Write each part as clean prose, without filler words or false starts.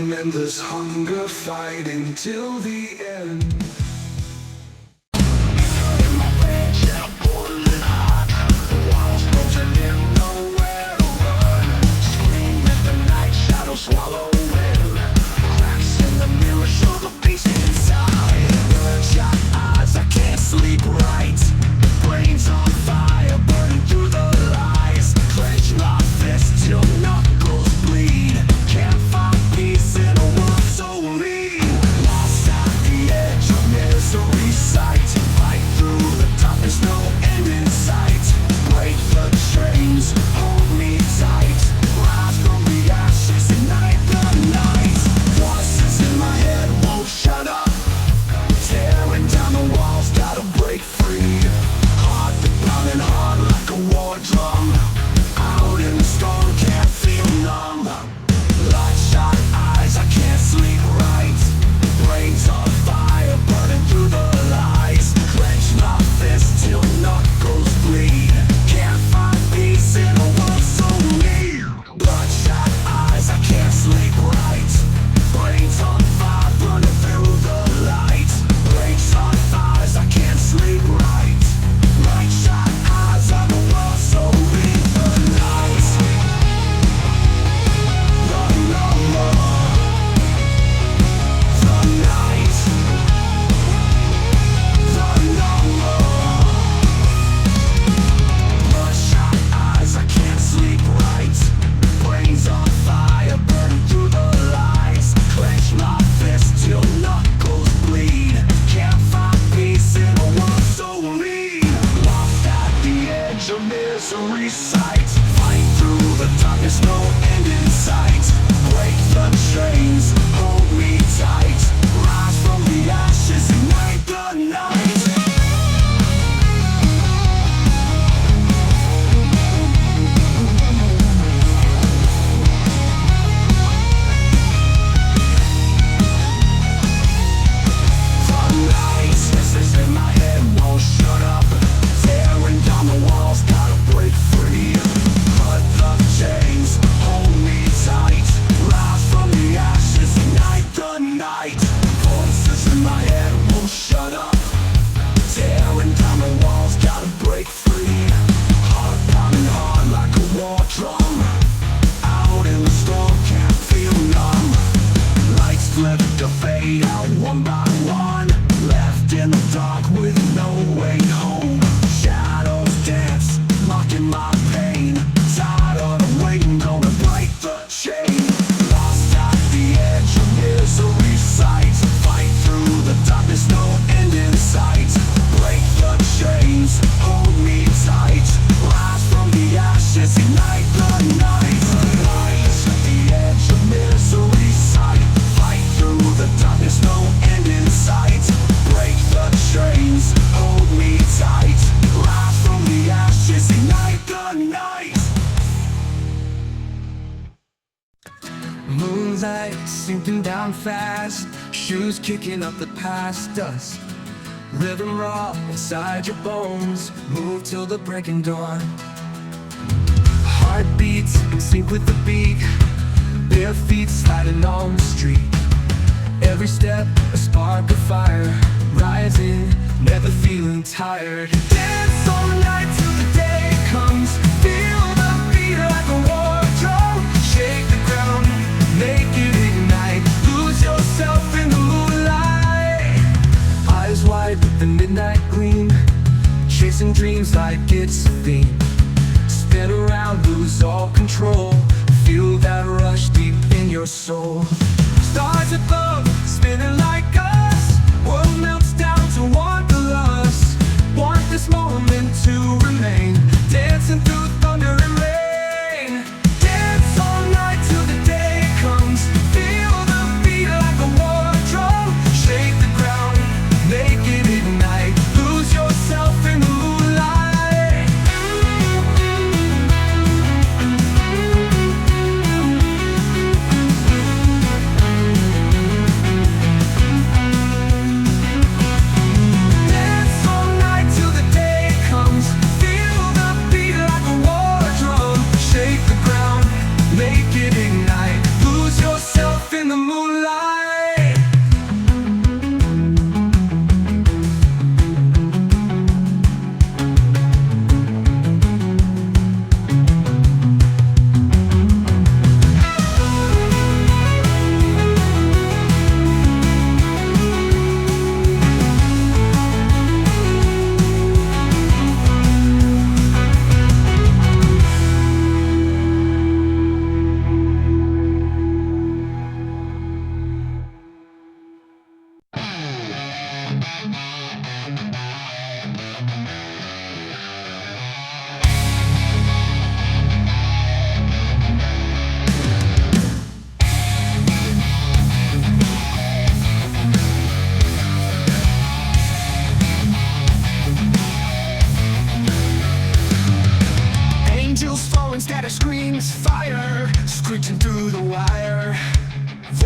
an endless hunger, fighting till the end. Swallowing cracks in the mirror, show the beast inside. Bloodshot eyes, I can't sleep right. Brains on fire, burning through the lies. Clench my fist till knuckles bleed. Can't find peace in a world so lean. Lost at the edge of misery's sight. Fight through the darkness, no end in sight. Break the chains, hold me tight. Rise from the ashes, ignite the night. Voices in my head won't shut up. Tearing down the walls, gotta break free. Heart pounding hard like a war drum. Out in the storm, can't feel numb. Bloodshot eyes, I can't sleep right. Brains on fire, burning through the lies. Clench my fist till knuckles bleed. Can't find peace in a world so mean. Bloodshot eyes, I can't sleep right. Brains on fire, burning through the light. Brains on fires, I can't sleep right. Bloodshot eyes on the world so mean. The night, the number. The night, the number. Bloodshot eyes, I can't sleep right. Brains on fire, burning through the lies. Clench my fist till knuckles bleed. Can't find peace in a world so lean. Lost at the edge of misery's sight. Fight through the darkness, no end in sight. Break the chains, hold me tight. Rise from the ashes, ignite the night. Voices in my head won't shut up. Tearing down the walls, gotta break free. Cut the chains, hold me tight. Rise from the ashes, ignite the night. Voices in my head won't shut up. Tearing down the walls, gotta break free. Heart pounding hard like a war drum. Out in the storm, can't feel numb. Lights flip to fade out one by one. Left in the dark with no way home. Shadows dance, mocking my pain. Tired of waiting, gonna break the chain. Lost at the edge of misery's sight. Fight through the darkness, no end in sight. Break the chains, hold me tight. Rise from the ashes, ignite the night. Light at the edge of misery's sight. Fight through the darkness, no end in sight. Break the chains, hold me tight. Rise from the ashes, ignite the night. Moonlight sinking down fast. Shoes kicking up the past dust. Rhythm raw inside your bones. Move till the breaking dawn. Heartbeats in sync with the beat. Bare feet sliding on the street. Every step a spark of fire. Rising, never feeling tired. Dance all night till the day comes. Feel the beat like a war drum. Shake the ground, make it ignite. Lose yourself in the moonlight. Eyes wide with the midnight gleam. Chasing dreams like it's a theme. Spin around, lose all control. Feel that rush deep in your soul. Stars above, spinning like us. World melts down to wanderlust. Want this moment to remain. Dancing through thunder and rain. Dance all night till the day comes. Feel the beat like a war drum. Shake the ground, make it ignite. Lose yourself in the moonlight.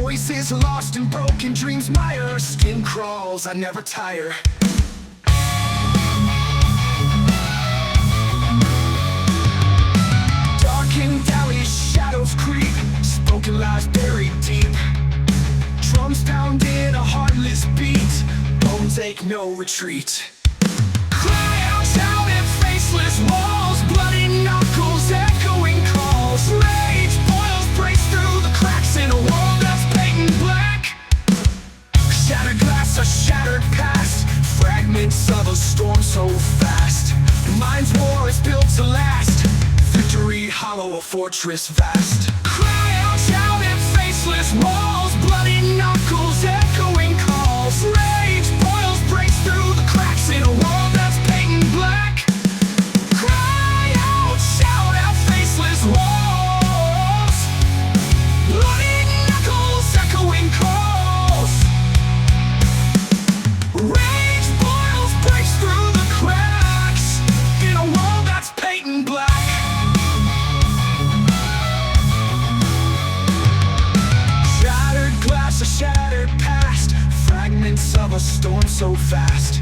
Voices lost in broken dreams mire. Skin crawls, I never tire. Darkened alleys, shadows creep. Spoken lies buried deep. Drums pound in a heartless beat. Bones ache, no retreat. Cry out, shout at faceless walls. Bloody knuckles, echoing calls. Rage boils, breaks through the cracks in a world that's painted black. Shattered glass, a shattered past. Fragments of a storm so fast. Mind's war is built to last. Victory hollow, a fortress vast. Cry out, shout at faceless walls. Bloody knuckles, echoing calls. Rage boils, breaks through the cracks in a world that's painted black. Cry out, shout at faceless walls. Bloody knuckles, echoing calls. Rage boils, breaks through the cracks in a world that's painted black. A shattered past, fragments of a storm so fast.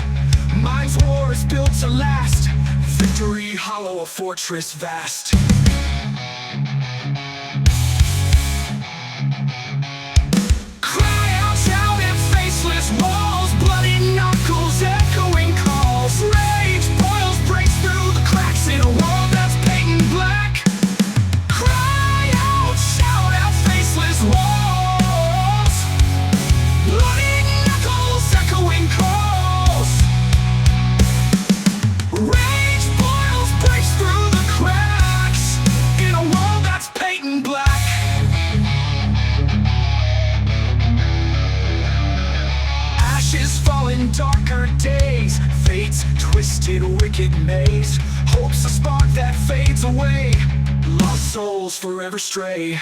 Mind's war is built to last. Victory hollow, a fortress vast. Cry out, shout at faceless walls. Bloody knuckles, echoing calls. Rage boils, breaks through the cracks in a world that's painted black. Cry out, shout at faceless walls. Bloody knuckles, echoing calls. Rage boils, breaks through the cracks in a world that's painted black. Ashes fall in darker days. Fate's twisted, wicked maze. Hope's a spark that fades away. Lost souls forever stray.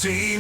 See